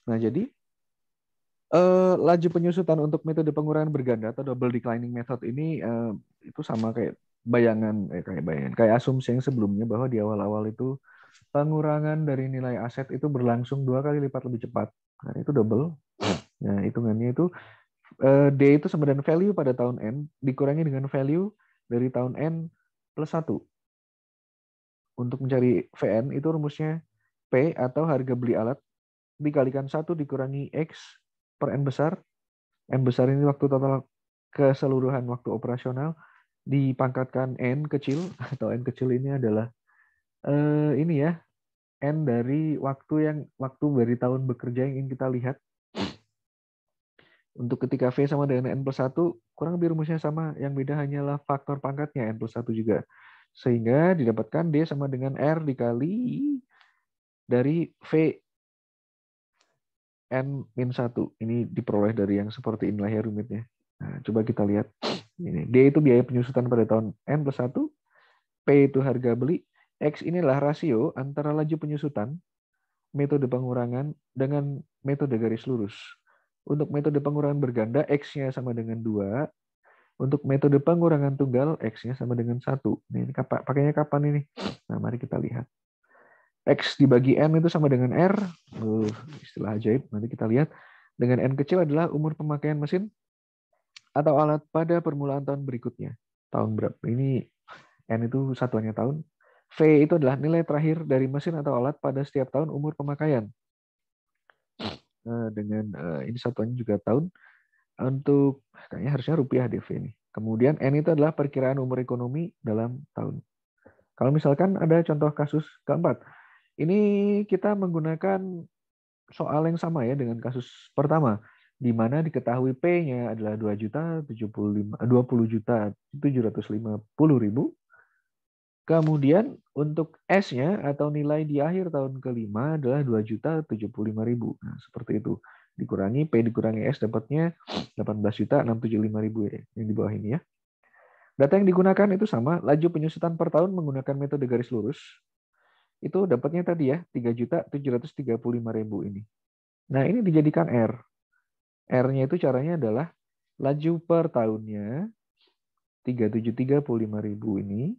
Nah, jadi laju penyusutan untuk metode pengurangan berganda atau double declining method ini itu sama kayak kayak asumsi yang sebelumnya bahwa di awal-awal itu pengurangan dari nilai aset itu berlangsung 2 kali lipat lebih cepat. Nah, itu double. Nah, hitungannya itu D itu sama dengan value pada tahun N dikurangi dengan value dari tahun N plus 1. Untuk mencari VN itu rumusnya P atau harga beli alat dikalikan 1 dikurangi X per N besar. N besar ini waktu total keseluruhan waktu operasional dipangkatkan N kecil atau N kecil ini adalah ini ya N dari waktu dari tahun bekerja yang ingin kita lihat. Untuk ketika V sama dengan N plus 1, kurang lebih rumusnya sama. Yang beda hanyalah faktor pangkatnya, N plus 1 juga. Sehingga didapatkan D sama dengan R dikali dari V N-1. Ini diperoleh dari yang seperti inilah ya rumitnya. Nah, coba kita lihat. Ini. D itu biaya penyusutan pada tahun N plus 1. P itu harga beli. X inilah rasio antara laju penyusutan, metode pengurangan, dengan metode garis lurus. Untuk metode pengurangan berganda, X-nya sama dengan 2. Untuk metode pengurangan tunggal, X-nya sama dengan 1. Ini pakainya kapan ini? Nah, mari kita lihat. X dibagi N itu sama dengan R. Istilah ajaib. Nanti kita lihat. Dengan N kecil adalah umur pemakaian mesin atau alat pada permulaan tahun berikutnya. Tahun berapa? Ini N itu satuannya tahun. V itu adalah nilai terakhir dari mesin atau alat pada setiap tahun umur pemakaian. Dengan ini satuannya juga tahun. Untuk kayaknya harusnya rupiah DV ini. Kemudian N itu adalah perkiraan umur ekonomi dalam tahun. Kalau misalkan ada contoh kasus keempat, ini kita menggunakan soal yang sama ya dengan kasus pertama, di mana diketahui P-nya adalah 2.750.750.000. Kemudian untuk S-nya atau nilai di akhir tahun kelima adalah 2.075.000. Nah, seperti itu. Dikurangi P dikurangi S dapatnya 18.675.000 ya, yang di bawah ini ya. Data yang digunakan itu sama, laju penyusutan per tahun menggunakan metode garis lurus. Itu dapatnya tadi ya, 3.735.000 ini. Nah, ini dijadikan R. R-nya itu caranya adalah laju per tahunnya 3.735.000 ini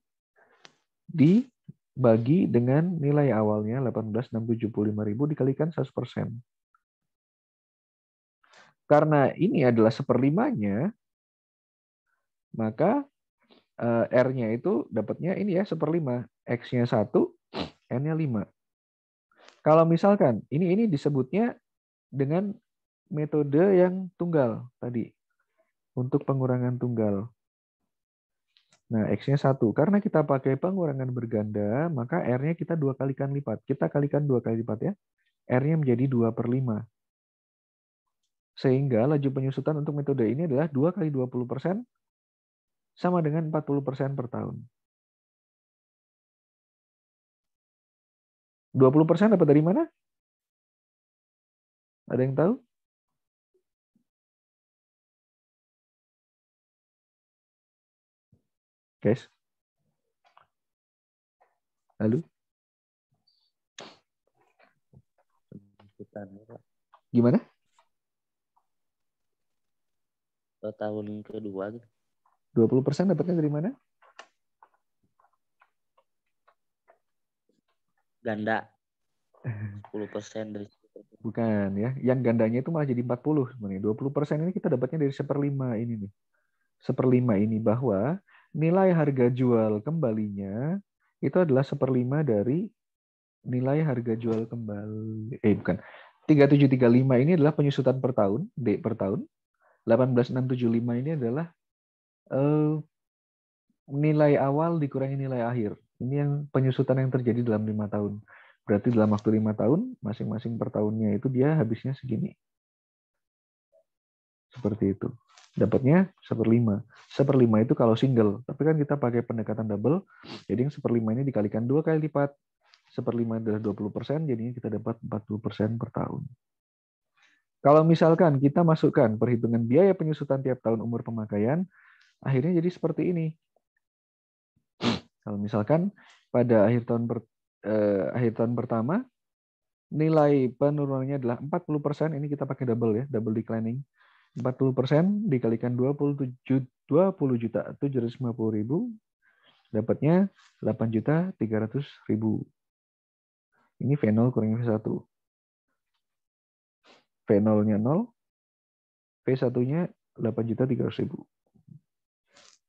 dibagi dengan nilai awalnya 18.675.000 dikalikan 100%. Karena ini adalah seperlimanya, maka R-nya itu dapatnya ini ya seperlima. X-nya 1, N-nya 5. Kalau misalkan ini disebutnya dengan metode yang tunggal tadi. Untuk pengurangan tunggal. Nah, X-nya 1. Karena kita pakai pengurangan berganda, maka R-nya kita 2 kalikan lipat. Kita kalikan 2 kali lipat ya. R-nya menjadi 2/5. Sehingga laju penyusutan untuk metode ini adalah 2 kali 20% sama dengan 40% per tahun. 20% dapat dari mana? Ada yang tahu? Guys? Lalu? Gimana? Tahun kedua. 20% dapatnya dari mana? Ganda. 10% dari Bukan ya. Yang gandanya itu malah jadi 40 sebenarnya. 20% ini kita dapatnya dari 1/5 ini nih. 1/5 ini bahwa nilai harga jual kembalinya itu adalah 1/5 dari nilai harga jual kembali. Bukan. 3735 ini adalah penyusutan per tahun, D per tahun. 18675 ini adalah nilai awal dikurangi nilai akhir. Ini yang penyusutan yang terjadi dalam 5 tahun. Berarti dalam waktu 5 tahun, masing-masing per tahunnya itu dia habisnya segini. Seperti itu. Dapatnya 1/5. 1/5 itu kalau single. Tapi kan kita pakai pendekatan double. Jadi yang 1/5 ini dikalikan 2 kali lipat. 1/5 adalah 20%, jadinya kita dapat 40% per tahun. Kalau misalkan kita masukkan perhitungan biaya penyusutan tiap tahun umur pemakaian, akhirnya jadi seperti ini. Kalau misalkan pada akhir tahun pertama nilai penurunannya adalah 40%, ini kita pakai double ya, double declining. 40% dikalikan 20.750.000, dapatnya 8.300.000. Ini V0 kurang V1. V0-nya 0, V1-nya 8.300.000.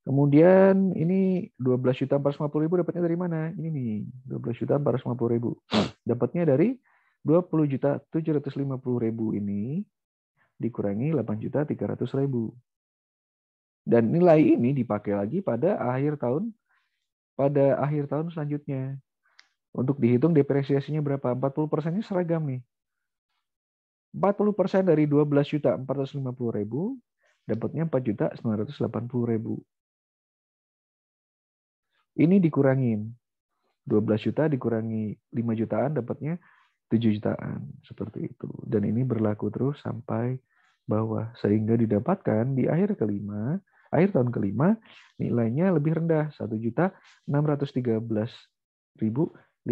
Kemudian ini 12.450.000 dapatnya dari mana? Ini nih, 12.450.000. Dapatnya dari 20.750.000 ini dikurangi 8.300.000. Dan nilai ini dipakai lagi pada akhir tahun selanjutnya. Untuk dihitung depresiasinya berapa? 40%-nya seragam nih. 40% dari 12.450.000 dapatnya 4.980.000. Ini dikurangin. 12 juta dikurangi 5 jutaan dapatnya 7 jutaan. Seperti itu. Dan ini berlaku terus sampai bawah. Sehingga didapatkan di akhir tahun kelima, nilainya lebih rendah. 1.613.520.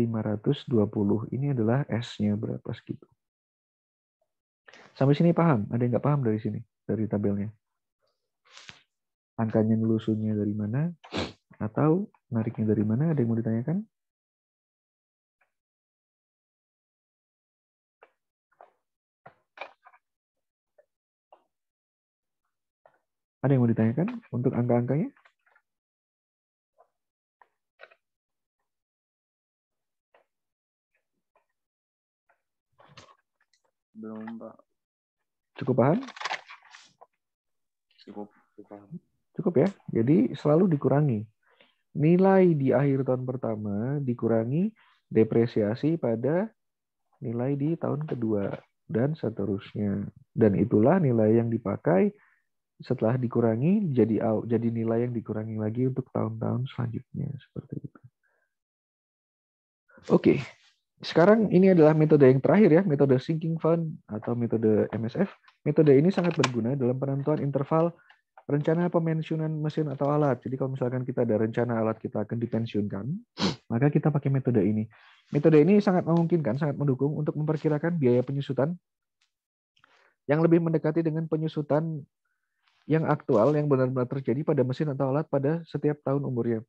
Ini adalah S-nya berapa segitu. Sampai sini paham? Ada yang nggak paham dari sini? Dari tabelnya? Angkanya nelusurnya dari mana? Atau nariknya dari mana? Ada yang mau ditanyakan? Ada yang mau ditanyakan untuk angka-angkanya? Belum, Pak. Cukup paham? Cukup paham. Cukup ya. Jadi selalu dikurangi. Nilai di akhir tahun pertama dikurangi depresiasi pada nilai di tahun kedua dan seterusnya. Dan itulah nilai yang dipakai setelah dikurangi jadi nilai yang dikurangi lagi untuk tahun-tahun selanjutnya seperti itu. Oke. Sekarang ini adalah metode yang terakhir ya, metode sinking fund atau metode MSF. Metode ini sangat berguna dalam penentuan interval rencana pemensiunan mesin atau alat. Jadi kalau misalkan kita ada rencana alat kita akan dipensiunkan, maka kita pakai metode ini. Metode ini sangat memungkinkan, sangat mendukung untuk memperkirakan biaya penyusutan yang lebih mendekati dengan penyusutan yang aktual yang benar-benar terjadi pada mesin atau alat pada setiap tahun umurnya.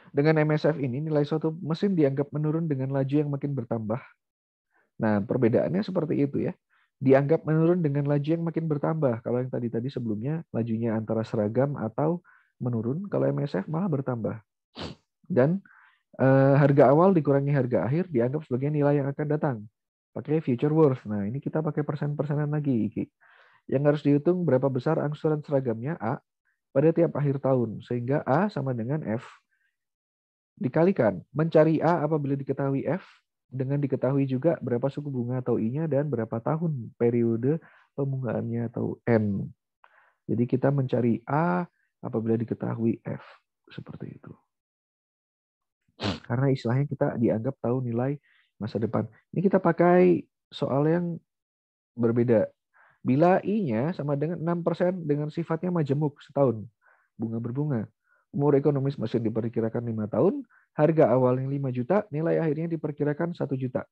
Dengan MSF ini, nilai suatu mesin dianggap menurun dengan laju yang makin bertambah. Nah, perbedaannya seperti itu ya. Dianggap menurun dengan laju yang makin bertambah. Kalau yang tadi sebelumnya, lajunya antara seragam atau menurun. Kalau MSF malah bertambah. Dan harga awal dikurangi harga akhir dianggap sebagai nilai yang akan datang. Pakai future worth. Nah, ini kita pakai persen-persenan lagi. Yang harus dihitung berapa besar angsuran seragamnya A pada tiap akhir tahun. Sehingga A sama dengan F. Dikalikan. Mencari A apabila diketahui F, dengan diketahui juga berapa suku bunga atau I-nya dan berapa tahun periode pembungaannya atau N. Jadi kita mencari A apabila diketahui F. Seperti itu. Karena istilahnya kita dianggap tahu nilai masa depan. Ini kita pakai soal yang berbeda. Bila I-nya sama dengan 6% dengan sifatnya majemuk setahun, bunga berbunga. Umur ekonomis mesin diperkirakan 5 tahun, harga awal yang 5 juta, nilai akhirnya diperkirakan 1 juta.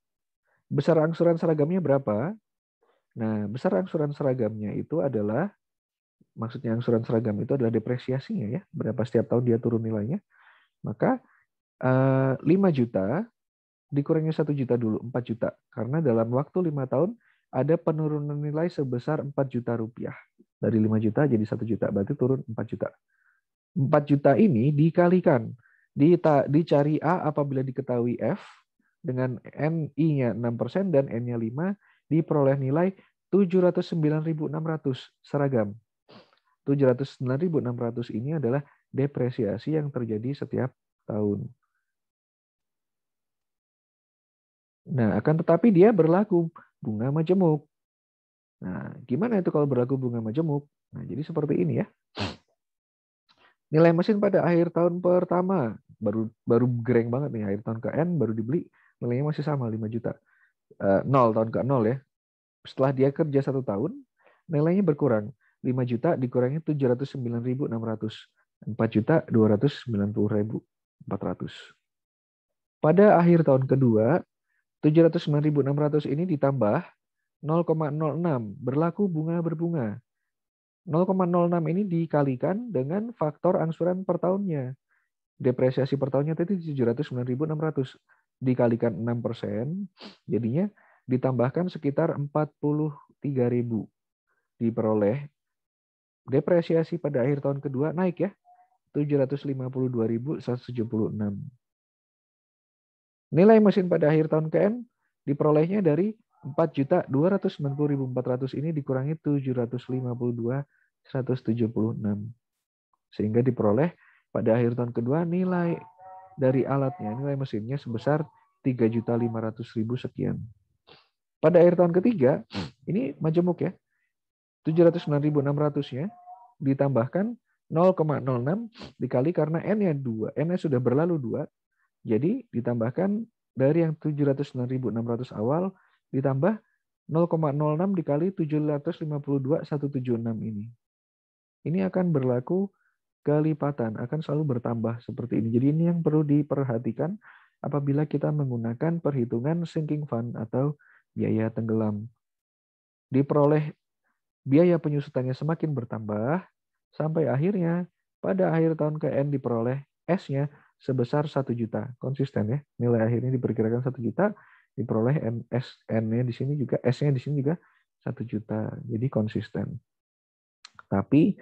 Besar angsuran seragamnya berapa? Nah, besar angsuran seragamnya itu adalah, maksudnya angsuran seragam itu adalah depresiasinya ya, berapa setiap tahun dia turun nilainya. Maka 5 juta dikurangi 1 juta dulu, 4 juta. Karena dalam waktu 5 tahun ada penurunan nilai sebesar 4 juta rupiah. Dari 5 juta jadi 1 juta, berarti turun 4 juta. 4 juta ini dikalikan. Dicari A apabila diketahui F dengan NI-nya 6% dan N-nya 5, diperoleh nilai 709.600 seragam. 709.600 ini adalah depresiasi yang terjadi setiap tahun. Nah, akan tetapi dia berlaku bunga majemuk. Nah, gimana itu kalau berlaku bunga majemuk? Nah, jadi seperti ini ya. Nilai mesin pada akhir tahun pertama baru gereng banget nih, akhir tahun ke N baru dibeli, nilainya masih sama 5 juta. 0 tahun ke 0 ya. Setelah dia kerja 1 tahun, nilainya berkurang. 5 juta dikurangi 709.600. 4.290.400. Pada akhir tahun kedua, 709.600 ini ditambah 0,06 berlaku bunga berbunga. 0,06 ini dikalikan dengan faktor angsuran per tahunnya. Depresiasi per tahunnya tadi 709.600 dikalikan 6%, jadinya ditambahkan sekitar 43.000 diperoleh. Depresiasi pada akhir tahun kedua naik ya, 752.176. Nilai mesin pada akhir tahun ke-N diperolehnya dari 4.290.400 ini dikurangi 752.176. Sehingga diperoleh pada akhir tahun kedua nilai dari alatnya, nilai mesinnya sebesar 3.500.000 sekian. Pada akhir tahun ketiga, ini majemuk ya, 709.600-nya ditambahkan 0,06 dikali karena N-nya 2. N-nya sudah berlalu 2. Jadi ditambahkan dari yang 709.600 awal ditambah 0,06 dikali 752.176 ini. Ini akan berlaku kelipatan, akan selalu bertambah seperti ini. Jadi ini yang perlu diperhatikan apabila kita menggunakan perhitungan sinking fund atau biaya tenggelam. Diperoleh biaya penyusutannya semakin bertambah sampai akhirnya pada akhir tahun ke-N diperoleh S-nya sebesar 1 juta. Konsisten ya. Nilai akhirnya diperkirakan 1 juta, diperoleh N-nya di sini juga, S-nya di sini juga 1 juta. Jadi konsisten. Tapi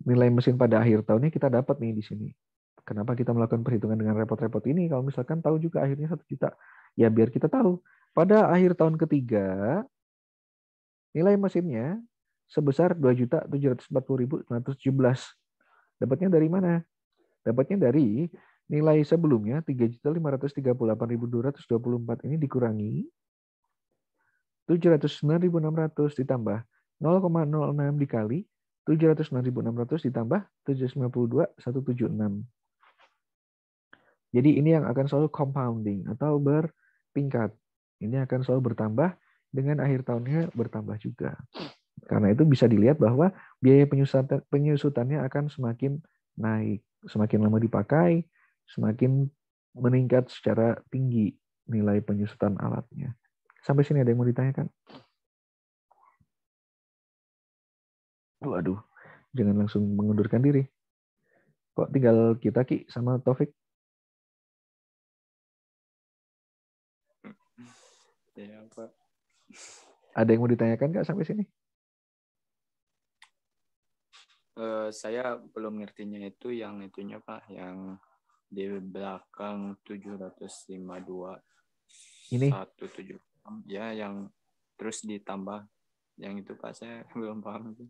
nilai mesin pada akhir tahunnya kita dapat nih di sini. Kenapa kita melakukan perhitungan dengan repot-repot ini? Kalau misalkan tahu juga akhirnya 1 juta. Ya biar kita tahu. Pada akhir tahun ketiga, nilai mesinnya sebesar 2.740.917. Dapatnya dari mana? Dapatnya dari nilai sebelumnya 3.538.224 ini dikurangi 709.600 ditambah 0,06 dikali 709.600 ditambah 792.176. Jadi ini yang akan selalu compounding atau bertingkat. Ini akan selalu bertambah dengan akhir tahunnya bertambah juga. Karena itu bisa dilihat bahwa biaya penyusutannya akan semakin naik. Semakin lama dipakai, semakin meningkat secara tinggi nilai penyusutan alatnya. Sampai sini ada yang mau ditanyakan? Waduh, jangan langsung mengundurkan diri. Kok tinggal kita, Ki, sama Taufik? Ya, Pak. Ada yang mau ditanyakan nggak sampai sini? Saya belum ngertinya itu yang itunya Pak, yang di belakang 752 Ini 176 ya, yang terus ditambah yang itu Pak, saya belum paham itu.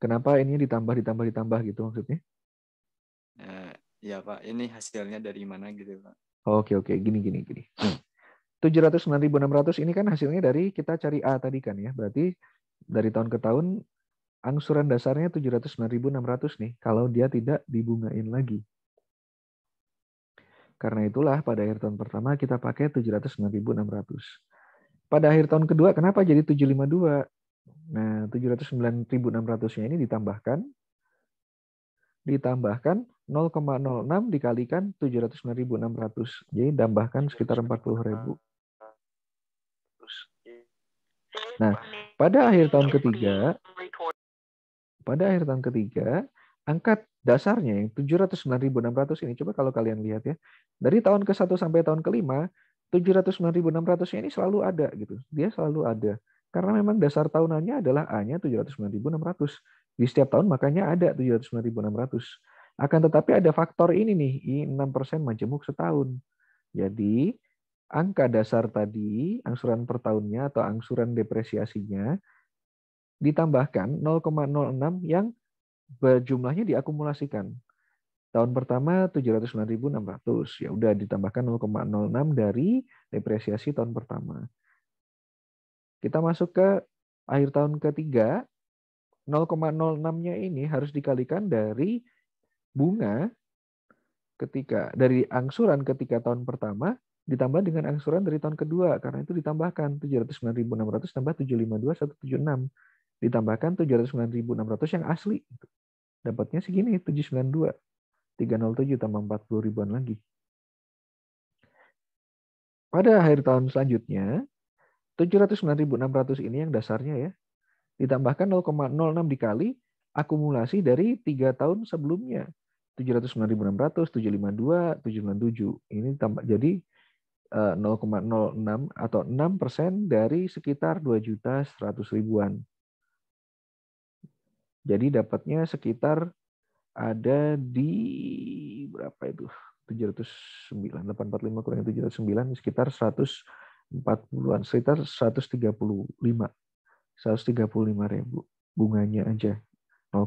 kenapa ini ditambah gitu maksudnya? Ya Pak, ini hasilnya dari mana gitu Pak? Oke, gini. 709.600 ini kan hasilnya dari kita cari A tadi kan ya. Berarti dari tahun ke tahun angsuran dasarnya 709.600 nih kalau dia tidak dibungain lagi. Karena itulah pada akhir tahun pertama kita pakai 709.600. Pada akhir tahun kedua kenapa jadi 752? Nah, 709.600-nya ini ditambahkan 0,06 dikalikan 709.600. Jadi tambahkan sekitar 40.000. Nah, pada akhir tahun ketiga, angka dasarnya yang 709.600 ini, coba kalau kalian lihat ya, dari tahun ke-1 sampai tahun ke-5, 709.600-nya ini selalu ada gitu. Dia selalu ada. Karena memang dasar tahunannya adalah A-nya 709.600. Di setiap tahun makanya ada 709.600. Akan tetapi ada faktor ini nih, 6% majemuk setahun. Jadi angka dasar tadi, angsuran per tahunnya atau angsuran depresiasinya, ditambahkan 0,06 yang berjumlahnya diakumulasikan. Tahun pertama 709.600, ya udah ditambahkan 0,06 dari depresiasi tahun pertama. Kita masuk ke akhir tahun ketiga, 0,06-nya ini harus dikalikan dari bunga dari angsuran ketika tahun pertama ditambah dengan angsuran dari tahun kedua, karena itu ditambahkan 709.600 tambah 752.176, ditambahkan 709.600 yang asli, dapatnya segini 792, 307 tambah 40 ribuan lagi. pada akhir tahun selanjutnya 709.600 ini yang dasarnya ya, ditambahkan 0,06 dikali akumulasi dari 3 tahun sebelumnya. 709.600, 752, 797. Ini tambah jadi 0,06 atau 6% dari sekitar 2.100.000-an. Jadi dapatnya sekitar ada di berapa itu? 709, 845 kurang 709, sekitar 140-an, sekitar 135 ribu bunganya aja. 0,06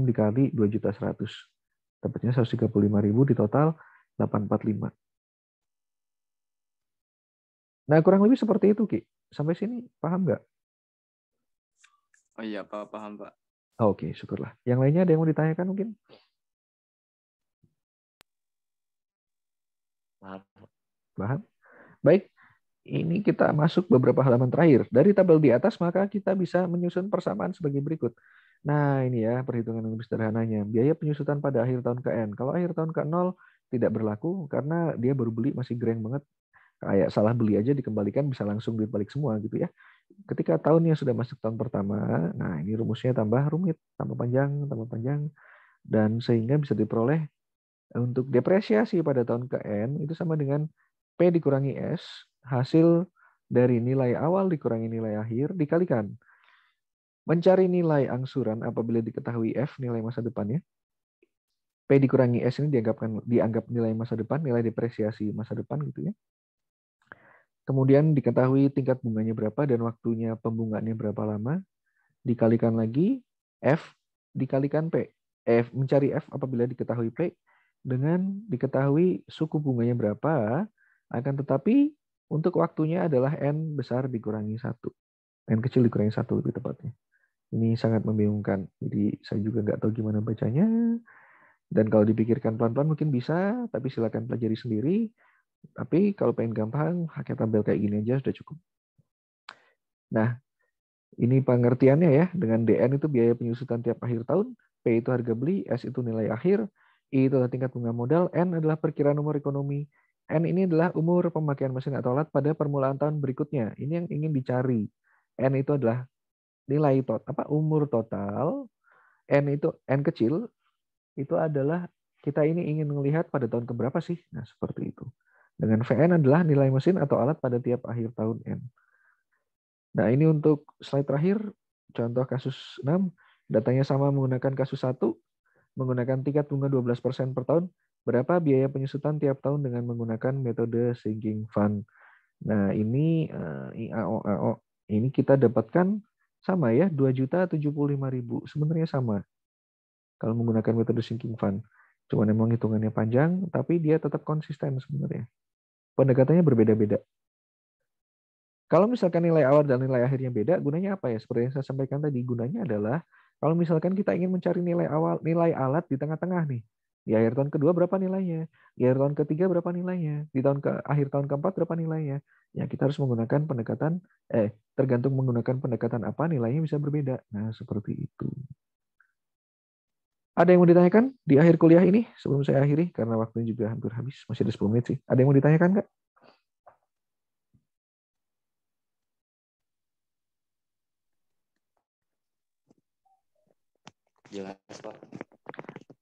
dikali 2.100.000. Dapatnya 135.000 di total 845. Nah, kurang lebih seperti itu, Ki. Sampai sini paham nggak? Oh iya, Pak, paham, Pak. Oke, syukurlah. Yang lainnya ada yang mau ditanyakan mungkin? Paham? Baik, ini kita masuk beberapa halaman terakhir. Dari tabel di atas, maka kita bisa menyusun persamaan sebagai berikut. Nah, ini ya perhitungan yang lebih sederhananya. Biaya penyusutan pada akhir tahun ke-N. Kalau akhir tahun ke-0 tidak berlaku karena dia baru beli, masih greng banget. Kayak salah beli aja dikembalikan bisa langsung duit balik semua gitu ya. Ketika tahunnya sudah masuk tahun pertama, nah ini rumusnya tambah rumit, tambah panjang, dan sehingga bisa diperoleh untuk depresiasi pada tahun ke-N itu sama dengan P dikurangi S, hasil dari nilai awal dikurangi nilai akhir, dikalikan. Mencari nilai angsuran apabila diketahui F, nilai masa depannya. P dikurangi S ini dianggap nilai masa depan, nilai depresiasi masa depan gitu ya. Kemudian diketahui tingkat bunganya berapa dan waktunya pembungaannya berapa lama. Dikalikan lagi F dikalikan P. Mencari F apabila diketahui P dengan diketahui suku bunganya berapa, akan tetapi untuk waktunya adalah N besar dikurangi 1. N kecil dikurangi 1 lebih tepatnya. Ini sangat membingungkan. Jadi saya juga nggak tahu gimana bacanya. Dan kalau dipikirkan pelan-pelan mungkin bisa, tapi silakan pelajari sendiri. Tapi kalau pengen gampang, pakai tabel kayak gini aja sudah cukup. Nah, ini pengertiannya ya. Dengan DN itu biaya penyusutan tiap akhir tahun, P itu harga beli, S itu nilai akhir, I itu adalah tingkat bunga modal, N adalah perkiraan umur ekonomi. N ini adalah umur pemakaian mesin atau alat pada permulaan tahun berikutnya. Ini yang ingin dicari. N itu adalah nilai total, umur total. N itu N kecil itu adalah kita ini ingin melihat pada tahun keberapa sih. Nah, seperti itu. Dengan VN adalah nilai mesin atau alat pada tiap akhir tahun N. Nah, ini untuk slide terakhir, contoh kasus 6, datanya sama menggunakan kasus 1, menggunakan tingkat bunga 12% per tahun, berapa biaya penyusutan tiap tahun dengan menggunakan metode sinking fund. Nah, ini IAO, ini kita dapatkan sama ya, 2.075.000. Sebenarnya sama kalau menggunakan metode sinking fund. Cuma memang hitungannya panjang, tapi dia tetap konsisten sebenarnya. Pendekatannya berbeda-beda. Kalau misalkan nilai awal dan nilai akhirnya beda, gunanya apa ya? Seperti yang saya sampaikan tadi, gunanya adalah kalau misalkan kita ingin mencari nilai awal, nilai alat di tengah-tengah nih. Di akhir tahun kedua berapa nilainya? Di akhir tahun ketiga berapa nilainya? Di akhir tahun keempat berapa nilainya? Ya, kita harus menggunakan pendekatan, tergantung menggunakan pendekatan apa, nilainya bisa berbeda. Nah, seperti itu. Ada yang mau ditanyakan di akhir kuliah ini sebelum saya akhiri? Karena waktunya juga hampir habis. Masih ada 10 menit sih. Ada yang mau ditanyakan nggak? Jelas, Pak.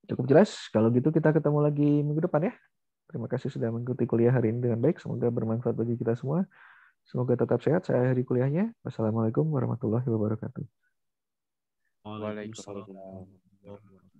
Cukup jelas. Kalau gitu kita ketemu lagi minggu depan ya. Terima kasih sudah mengikuti kuliah hari ini dengan baik. Semoga bermanfaat bagi kita semua. Semoga tetap sehat. Saya akhiri kuliahnya. Wassalamualaikum warahmatullahi wabarakatuh. Waalaikumsalam. Waalaikumsalam.